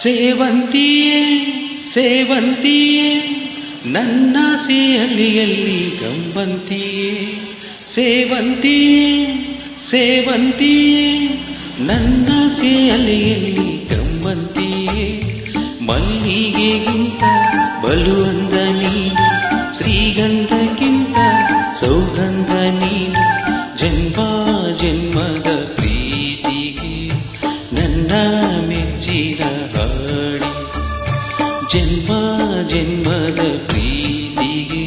ಸೇವಂತಿಯೇ ಸೇವಂತಿಯೇ ನನ್ನ ಸೇಯಲಿಯಲ್ಲಿ ಗಂಬಂತಿಯೇ ಸೇವಂತಿಯೇ ಸೇವಂತಿಯೇ ನನ್ನ ಸೇಯಲಿಯಲ್ಲಿ ಗಂಬಂತಿಯೇ ಮಲ್ಲಿಗೆಗಿಂತ ಬಲುವಂದ ನೀನು ಶ್ರೀಗಂಧಕ್ಕಿಂತ ಸೌಗಂಧ ನೀನು ಜನ್ಮ ಜನ್ಮದ ಪ್ರೀತಿಗೆ ನನ್ನ ಮೆಚ್ಚಿದ ಹಾಡಿ ಜನ್ಮ ಜನ್ಮದ ಪ್ರೀತಿಗೆ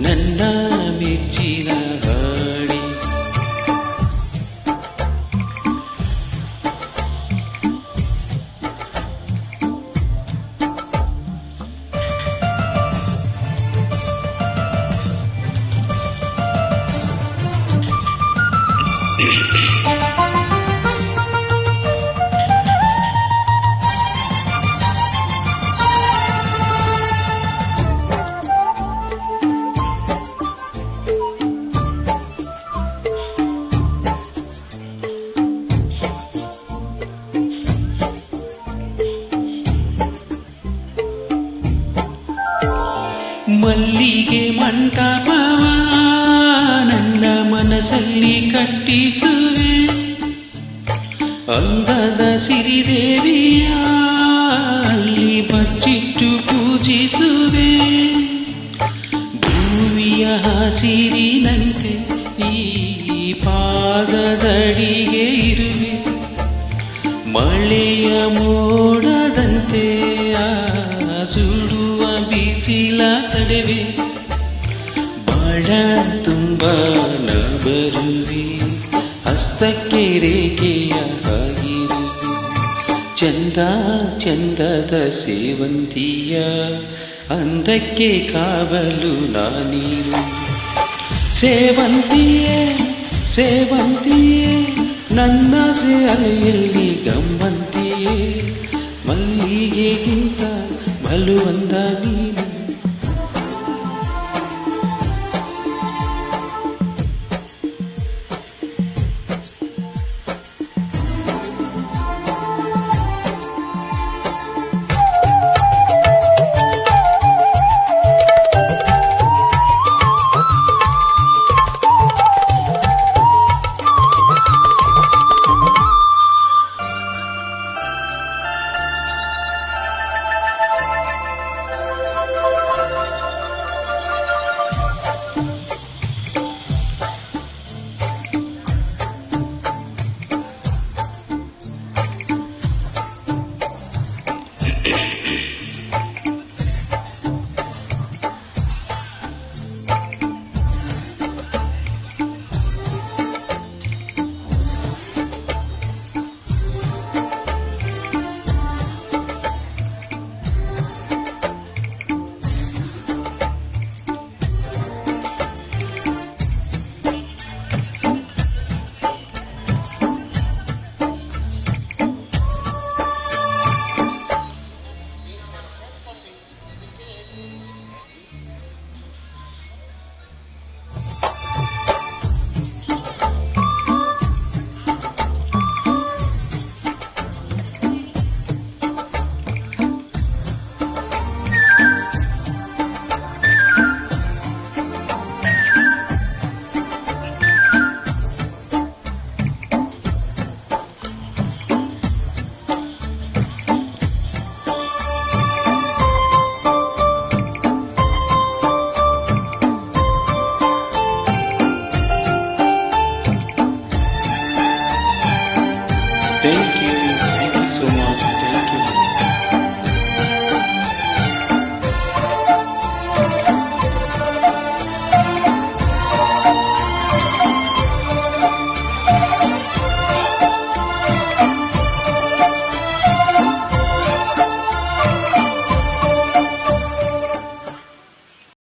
ನನ್ನ ಮೆಚ್ಚಿದ ಹಾಡಿ ಮಲ್ಲಿಗೆ ಮಂಟಪವ ನನ್ನ ಮನಸ್ಸಲ್ಲಿ ಕಟ್ಟಿಸುವೆ ಅಂದದ ಸಿರಿದೇವಿಯ ಅಲ್ಲಿ ಬಚ್ಚಿಟ್ಟು ಪೂಜಿಸುವೆ ಭೂಮಿಯ ಹಸಿರಿನಂತೆ ಈ ಪಾದದಡಿಗೆ ಇರುವೆ ಮಳೆಯ ಮೋಡದಂತೆ ಸುಡುವ ಬಿಸಿಲ ತಡೆವೆ ಬಾಳ ತುಂಬ ನ ಬರುವೆ ಹಸ್ತಕ್ಕೆ ರೇಖೆಯ ಆಗಿರುವೆ ಚಂದ ಚಂದದ ಸೇವಂತಿಯ ಅಂದಕ್ಕೆ ಕಾವಲು ನಾನೀರು ಸೇವಂತಿಯೇ ಸೇವಂತಿಯೇ ನನ್ನ ಸೇಯಲಿಯಲ್ಲಿ ಗಮ್ಮಂತಿಯೇ ಮಲ್ಲಿಗೆಗಿಂತ ಬಲುವಂದ